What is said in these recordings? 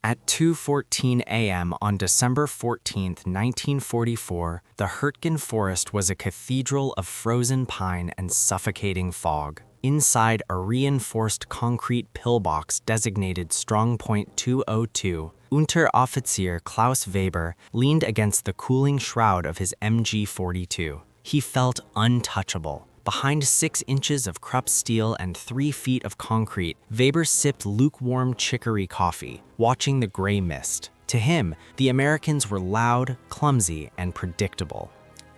At 2:14 a.m. on December 14, 1944, the Hurtgen Forest was a cathedral of frozen pine and suffocating fog. Inside a reinforced concrete pillbox designated Strongpoint 202, Unteroffizier Klaus Weber leaned against the cooling shroud of his MG42. He felt untouchable. Behind 6 inches of Krupp steel and 3 feet of concrete, Weber sipped lukewarm chicory coffee, watching the gray mist. To him, the Americans were loud, clumsy, and predictable.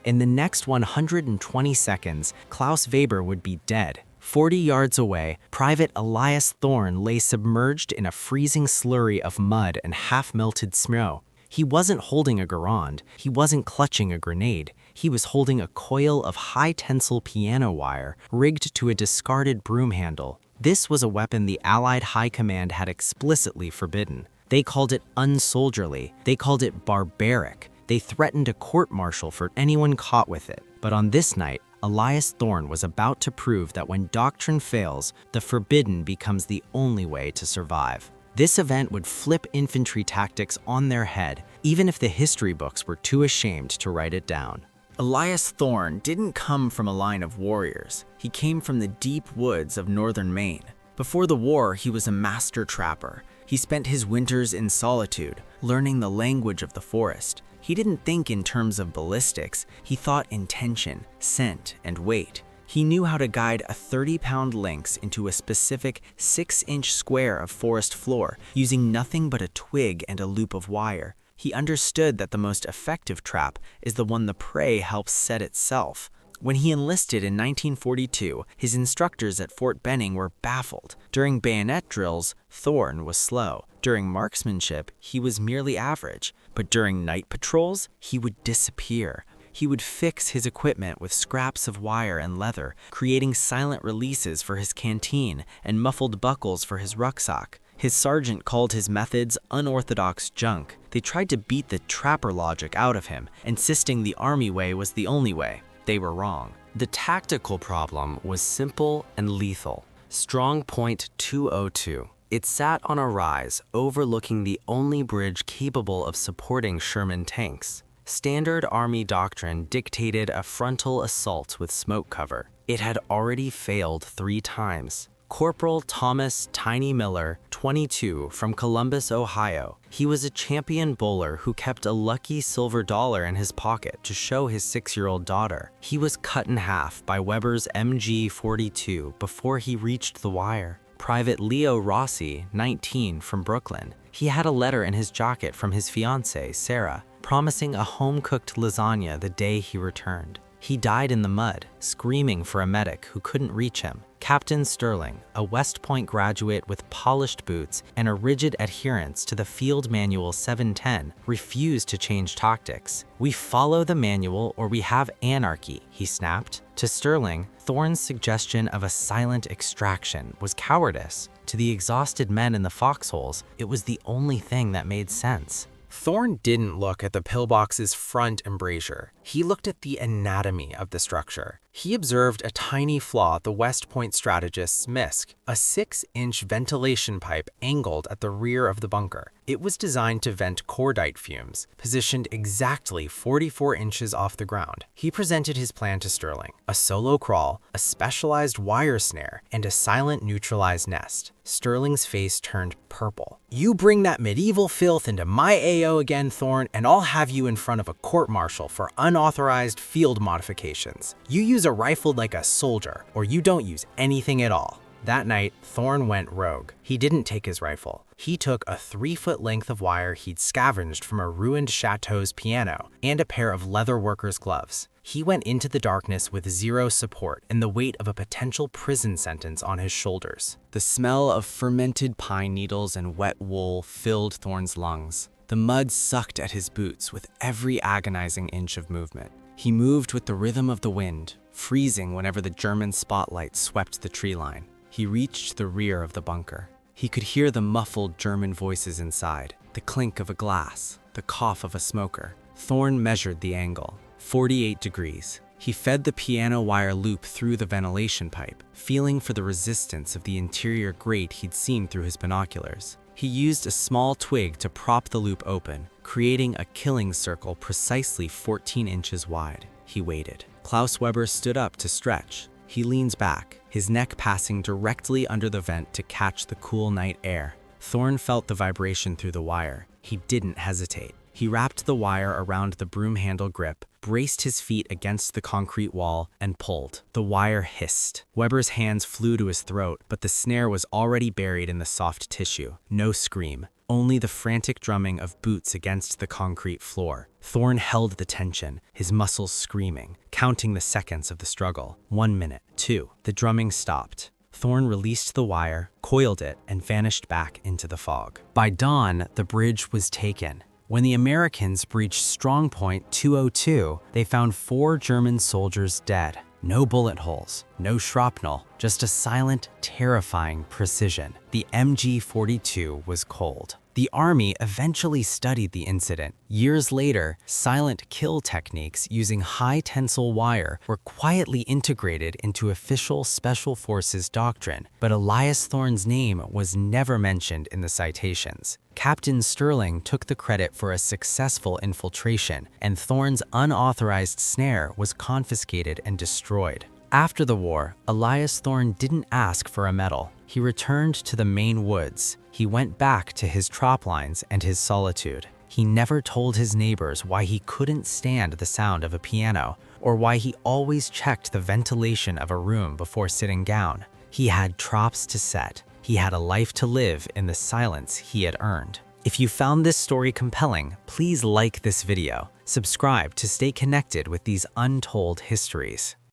In the next 120 seconds, Klaus Weber would be dead. 40 yards away, Private Elias Thorn lay submerged in a freezing slurry of mud and half-melted snow. He wasn't holding a Garand, he wasn't clutching a grenade. He was holding a coil of high-tensile piano wire rigged to a discarded broom handle. This was a weapon the Allied High Command had explicitly forbidden. They called it unsoldierly, they called it barbaric. They threatened a court-martial for anyone caught with it. But on this night, Elias Thorn was about to prove that when doctrine fails, the forbidden becomes the only way to survive. This event would flip infantry tactics on their head, even if the history books were too ashamed to write it down. Elias Thorn didn't come from a line of warriors. He came from the deep woods of northern Maine. Before the war, he was a master trapper. He spent his winters in solitude, learning the language of the forest. He didn't think in terms of ballistics, he thought in tension, scent, and weight. He knew how to guide a 30-pound lynx into a specific 6-inch square of forest floor, using nothing but a twig and a loop of wire. He understood that the most effective trap is the one the prey helps set itself. When he enlisted in 1942, his instructors at Fort Benning were baffled. During bayonet drills, Thorn was slow. During marksmanship, he was merely average. But during night patrols, he would disappear. He would fix his equipment with scraps of wire and leather, creating silent releases for his canteen and muffled buckles for his rucksack. His sergeant called his methods unorthodox junk. They tried to beat the trapper logic out of him, insisting the army way was the only way. They were wrong. The tactical problem was simple and lethal. Strongpoint 202. It sat on a rise overlooking the only bridge capable of supporting Sherman tanks. Standard Army doctrine dictated a frontal assault with smoke cover. It had already failed 3 times. Corporal Thomas Tiny Miller, 22, from Columbus, Ohio. He was a champion bowler who kept a lucky silver dollar in his pocket to show his 6-year-old daughter. He was cut in half by Weber's MG42 before he reached the wire. Private Leo Rossi, 19, from Brooklyn. He had a letter in his jacket from his fiancée, Sarah, promising a home-cooked lasagna the day he returned. He died in the mud, screaming for a medic who couldn't reach him. Captain Sterling, a West Point graduate with polished boots and a rigid adherence to the Field Manual 710, refused to change tactics. "We follow the manual or we have anarchy," he snapped. To Sterling, Thorn's suggestion of a silent extraction was cowardice. To the exhausted men in the foxholes, it was the only thing that made sense. Thorn didn't look at the pillbox's front embrasure. He looked at the anatomy of the structure. He observed a tiny flaw the West Point strategists missed, a 6-inch ventilation pipe angled at the rear of the bunker. It was designed to vent cordite fumes, positioned exactly 44 inches off the ground. He presented his plan to Sterling: a solo crawl, a specialized wire snare, and a silent neutralized nest. Sterling's face turned purple. "You bring that medieval filth into my AO again, Thorn, and I'll have you in front of a court-martial for unauthorized field modifications. You use a rifle like a soldier, or you don't use anything at all." That night, Thorn went rogue. He didn't take his rifle. He took a 3-foot length of wire he'd scavenged from a ruined chateau's piano and a pair of leather worker's gloves. He went into the darkness with 0 support and the weight of a potential prison sentence on his shoulders. The smell of fermented pine needles and wet wool filled Thorn's lungs. The mud sucked at his boots with every agonizing inch of movement. He moved with the rhythm of the wind, freezing whenever the German spotlight swept the tree line. He reached the rear of the bunker. He could hear the muffled German voices inside, the clink of a glass, the cough of a smoker. Thorn measured the angle, 48 degrees. He fed the piano wire loop through the ventilation pipe, feeling for the resistance of the interior grate he'd seen through his binoculars. He used a small twig to prop the loop open, creating a killing circle precisely 14 inches wide. He waited. Klaus Weber stood up to stretch. He leans back, his neck passing directly under the vent to catch the cool night air. Thorne felt the vibration through the wire. He didn't hesitate. He wrapped the wire around the broom handle grip, braced his feet against the concrete wall, and pulled. The wire hissed. Weber's hands flew to his throat, but the snare was already buried in the soft tissue. No scream, only the frantic drumming of boots against the concrete floor. Thorne held the tension, his muscles screaming, counting the seconds of the struggle. 1 minute, 2. The drumming stopped. Thorne released the wire, coiled it, and vanished back into the fog. By dawn, the bridge was taken. When the Americans breached strongpoint 202, they found 4 German soldiers dead. No bullet holes, no shrapnel, just a silent, terrifying precision. The MG42 was cold. The Army eventually studied the incident. Years later, silent kill techniques using high-tensile wire were quietly integrated into official Special Forces doctrine, but Elias Thorne's name was never mentioned in the citations. Captain Sterling took the credit for a successful infiltration, and Thorne's unauthorized snare was confiscated and destroyed. After the war, Elias Thorne didn't ask for a medal. He returned to the Maine woods. He went back to his trop lines and his solitude. He never told his neighbors why he couldn't stand the sound of a piano, or why he always checked the ventilation of a room before sitting down. He had traps to set. He had a life to live in the silence he had earned. If you found this story compelling, please like this video. Subscribe to stay connected with these untold histories.